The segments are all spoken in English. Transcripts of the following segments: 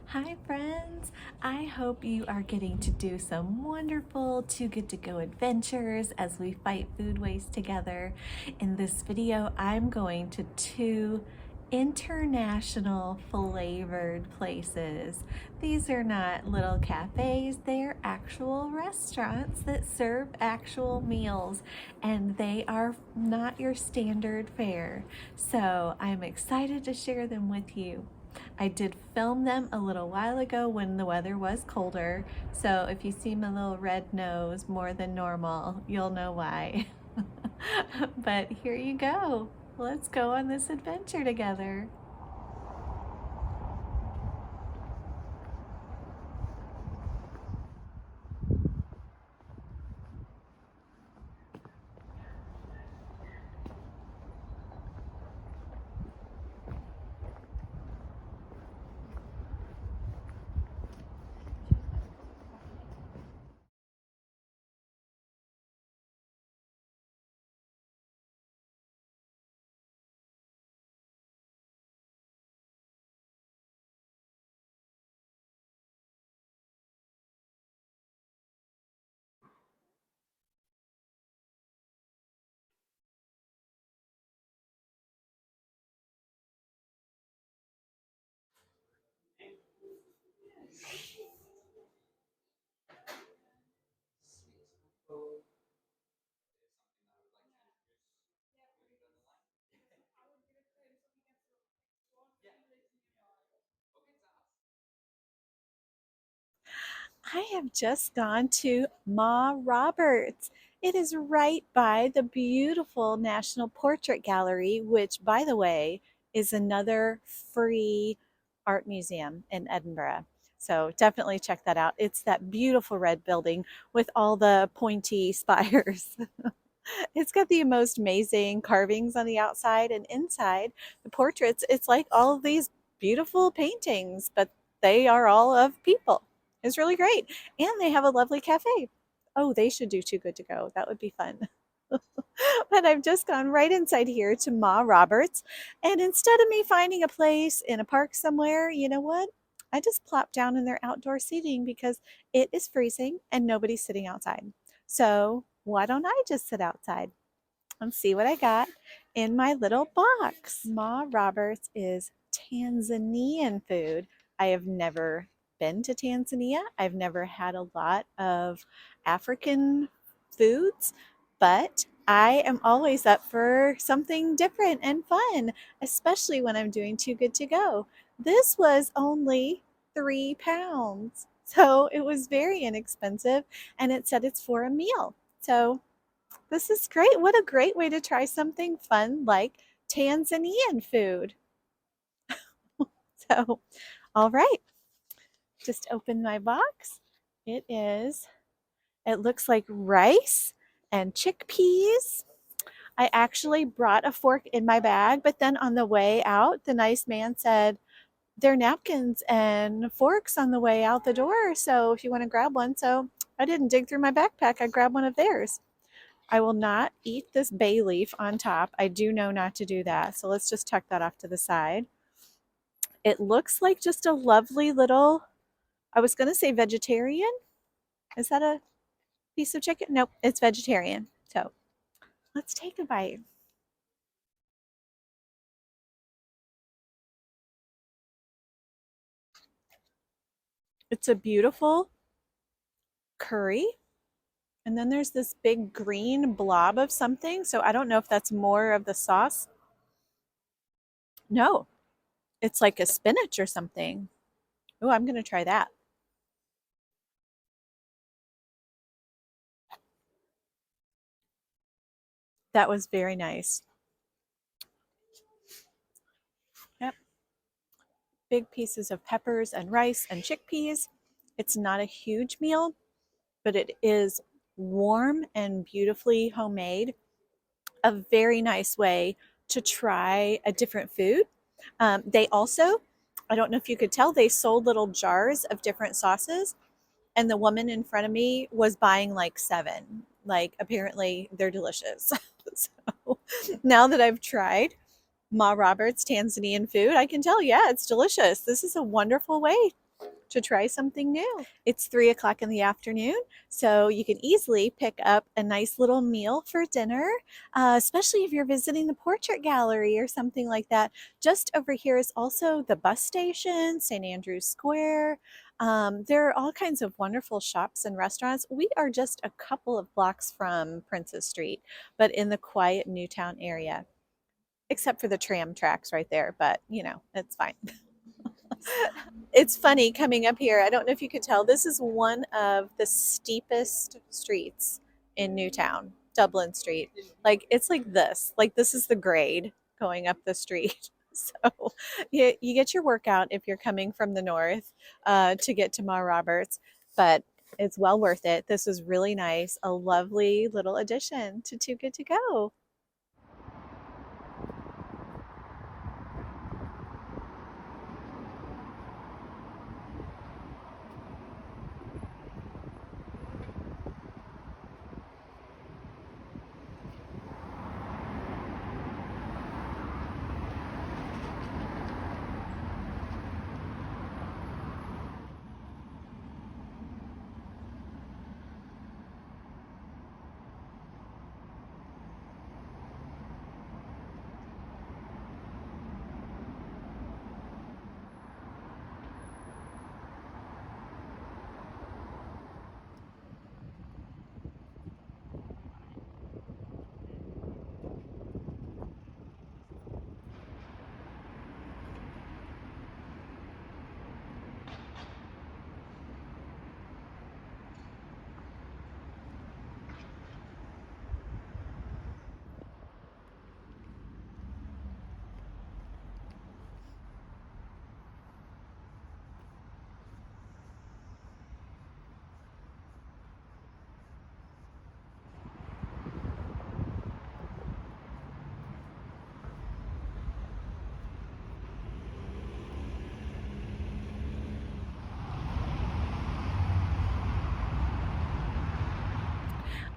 Hi friends! I hope you are getting to do some wonderful Too Good To Go adventures as we fight food waste together. In this video, I'm going to two international flavored places. These are not little cafes, they're actual restaurants that serve actual meals, and they are not your standard fare. So I'm excited to share them with you. I did film them a little while ago when the weather was colder, so if you see my little red nose more than normal, you'll know why. But here you go. Let's go on this adventure together. I have just gone to Ma Roberts. It is right by the beautiful National Portrait Gallery, which, by the way, is another free art museum in Edinburgh. So definitely check that out. It's that beautiful red building with all the pointy spires. It's got the most amazing carvings on the outside, and inside the portraits, it's like all of these beautiful paintings, but they are all of people. It's really great. And they have a lovely cafe. Oh, they should do Too Good To Go. That would be fun. But I've just gone right inside here to Ma Roberts. And instead of me finding a place in a park somewhere, you know what? I just plopped down in their outdoor seating because it is freezing and nobody's sitting outside. So why don't I just sit outside and see what I got in my little box? Ma Roberts is Tanzanian food. I have never been to Tanzania. I've never had a lot of African foods, but I am always up for something different and fun, especially when I'm doing Too Good To Go. This was only £3. So it was very inexpensive, and it said it's for a meal. So this is great. What a great way to try something fun like Tanzanian food. So, all right, just open my box. It looks like rice and chickpeas. I actually brought a fork in my bag, but then on the way out, the nice man said, there are napkins and forks on the way out the door. So if you want to grab one. So I didn't dig through my backpack. I grabbed one of theirs. I will not eat this bay leaf on top. I do know not to do that. So let's just tuck that off to the side. It looks like just a lovely little, I was going to say vegetarian. Is that a piece of chicken? Nope, it's vegetarian. So let's take a bite. It's a beautiful curry. And then there's this big green blob of something. So I don't know if that's more of the sauce. No, it's like a spinach or something. Oh, I'm going to try that. That was very nice. Yep. Big pieces of peppers and rice and chickpeas. It's not a huge meal, but it is warm and beautifully homemade. A very nice way to try a different food. They also, I don't know if you could tell, they sold little jars of different sauces, and the woman in front of me was buying like 7. Like, apparently they're delicious. So now that I've tried Ma Roberts Tanzanian food, I can tell, yeah, it's delicious. This is a wonderful way. to try something new. It's 3 o'clock in the afternoon, so you can easily pick up a nice little meal for dinner, especially if you're visiting the portrait gallery or something like that. Just over here is also the bus station, St. Andrew's Square. There are all kinds of wonderful shops and restaurants. We are just a couple of blocks from Princess Street, but in the quiet Newtown area, except for the tram tracks right there, but it's fine. It's funny coming up here. I don't know if you could tell, this is one of the steepest streets in Newtown, Dublin Street. Like it's like this is the grade going up the street. So you get your workout if you're coming from the north to get to Ma Roberts, but it's well worth it. This was really nice, a lovely little addition to Too Good to Go.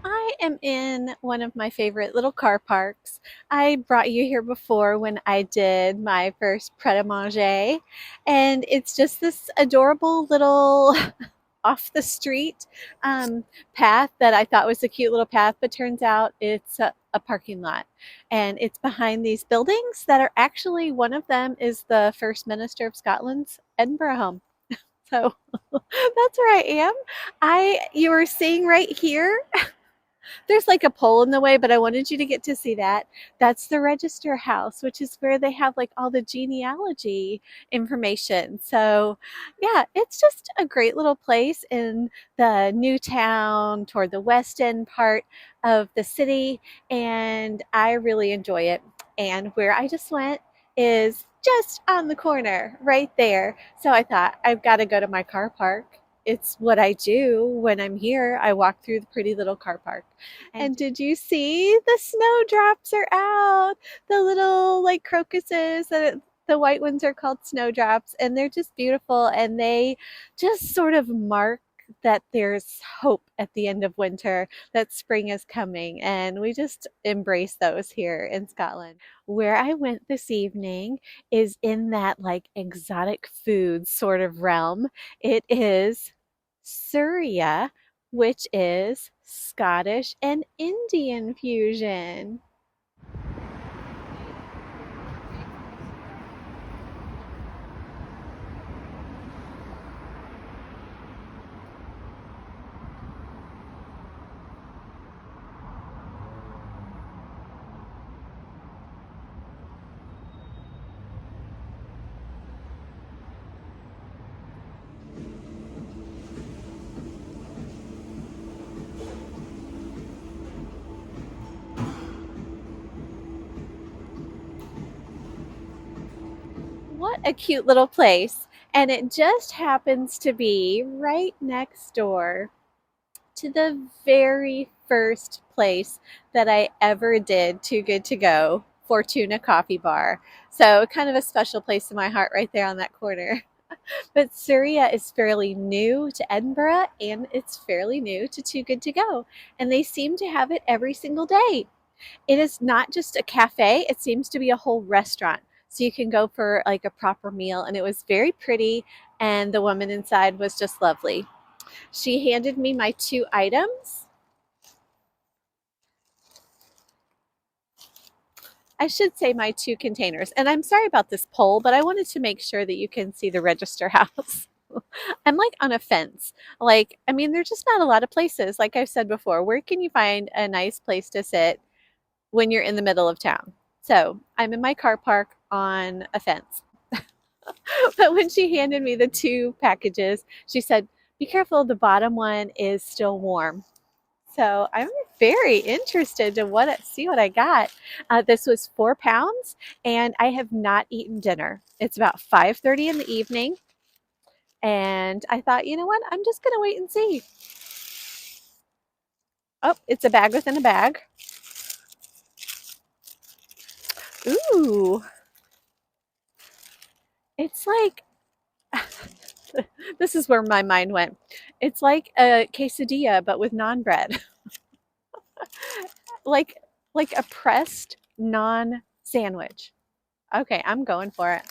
I am in one of my favorite little car parks. I brought you here before when I did my first pret-a-manger, and it's just this adorable little off the street path that I thought was a cute little path, but turns out it's a parking lot. And it's behind these buildings that are actually, one of them is the First Minister of Scotland's Edinburgh home. So that's where I am. You were seeing right here, there's like a pole in the way, but I wanted you to get to see that. That's the Register House, which is where they have like all the genealogy information. So, yeah, it's just a great little place in the new town toward the west end part of the city, and I really enjoy it. And where I just went is just on the corner right there. So I thought I've got to go to my car park. It's what I do when I'm here. I walk through the pretty little car park. And did you see the snowdrops are out? The little like crocuses that the white ones are called snowdrops, and they're just beautiful, and they just sort of mark that there's hope at the end of winter, that spring is coming, and we just embrace those here in Scotland. Where I went this evening is in that like exotic food sort of realm. It is Surya, which is Scottish and Indian fusion. What a cute little place. And it just happens to be right next door to the very first place that I ever did Too Good to Go, Fortuna Coffee Bar. So kind of a special place in my heart right there on that corner. But Surya is fairly new to Edinburgh, and it's fairly new to Too Good to Go. And they seem to have it every single day. It is not just a cafe, it seems to be a whole restaurant. so you can go for like a proper meal. And it was very pretty, and the woman inside was just lovely. She handed me my two items. I should say my two containers. And I'm sorry about this poll, but I wanted to make sure that you can see the register house. I'm like on a fence. Like, I mean, there's just not a lot of places. Like I've said before, where can you find a nice place to sit when you're in the middle of town? So I'm in my car park on a fence. But when she handed me the two packages, she said, "Be careful, the bottom one is still warm." So I'm very interested to see what I got. This was 4 pounds, and I have not eaten dinner. It's about 5:30 in the evening, and I thought, you know what? I'm just gonna wait and see. Oh, it's a bag within a bag. Ooh, it's like this is where my mind went. It's like a quesadilla, but with naan bread, like like a pressed naan sandwich. Okay, I'm going for it.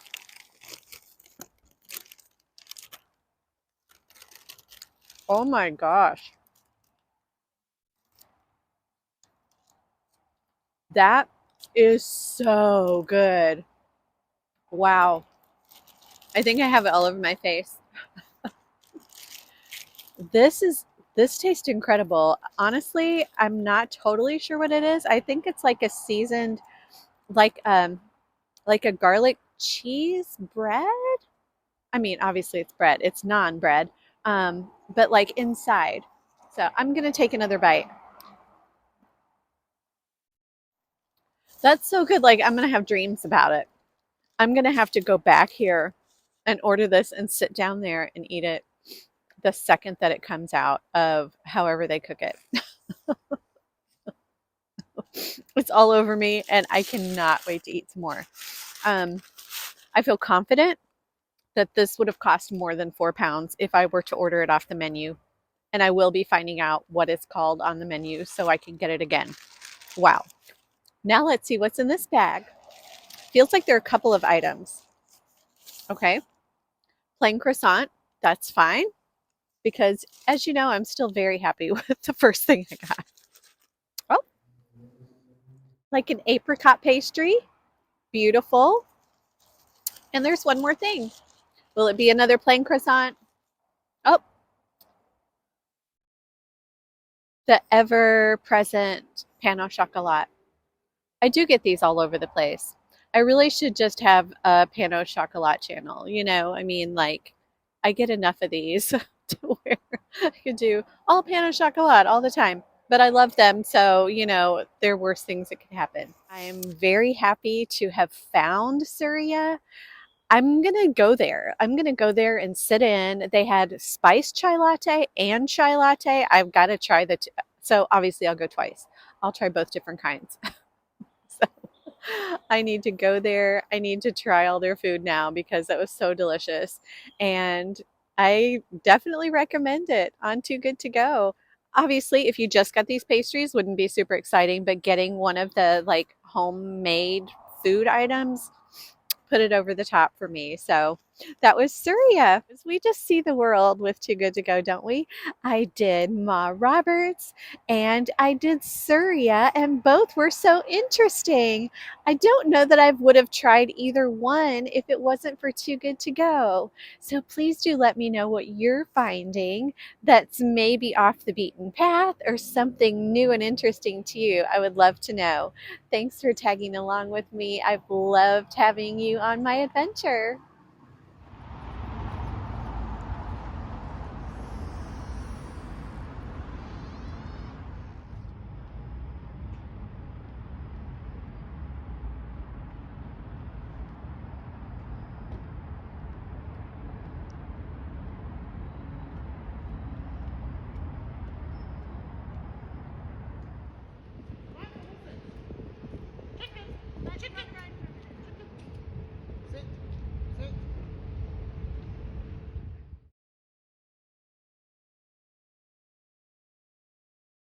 Oh my gosh. That is so good. Wow. I think I have it all over my face. This is this tastes incredible. Honestly, I'm not totally sure what it is. I think it's like a seasoned like like a garlic cheese bread. I mean, obviously it's bread. It's non-bread. But like inside. So, I'm going to take another bite. That's so good. Like I'm going to have dreams about it. I'm going to have to go back here and order this and sit down there and eat it the second that it comes out of however they cook it. It's all over me, and I cannot wait to eat some more. Um, I feel confident that this would have cost more than 4 pounds if I were to order it off the menu. And I will be finding out what it's called on the menu so I can get it again. Wow. Now let's see what's in this bag. Feels like there are a couple of items. Okay. Plain croissant. That's fine because, as you know, I'm still very happy with the first thing I got. Oh, like an apricot pastry. Beautiful. And there's one more thing. Will it be another plain croissant? Oh, the ever present pan au chocolat. I do get these all over the place. I really should just have a pan au chocolat channel. I mean, like, I get enough of these to where I could do all pan au chocolat all the time. But I love them, so, there are worse things that could happen. I am very happy to have found Surya. I'm gonna go there. I'm gonna go there and sit in. They had spiced chai latte and chai latte. I've got to try so obviously I'll go twice. I'll try both different kinds. So I need to go there. I need to try all their food now because that was so delicious. And I definitely recommend it on Too Good to Go. Obviously, if you just got these pastries, wouldn't be super exciting, but getting one of the like homemade food items put it over the top for me. So that was Surya. We just see the world with Too Good to Go, don't we? I did Ma Roberts and I did Surya, and both were so interesting. I don't know that I would have tried either one if it wasn't for Too Good to Go. So please do let me know what you're finding that's maybe off the beaten path or something new and interesting to you. I would love to know. Thanks for tagging along with me. I've loved having you on my adventure.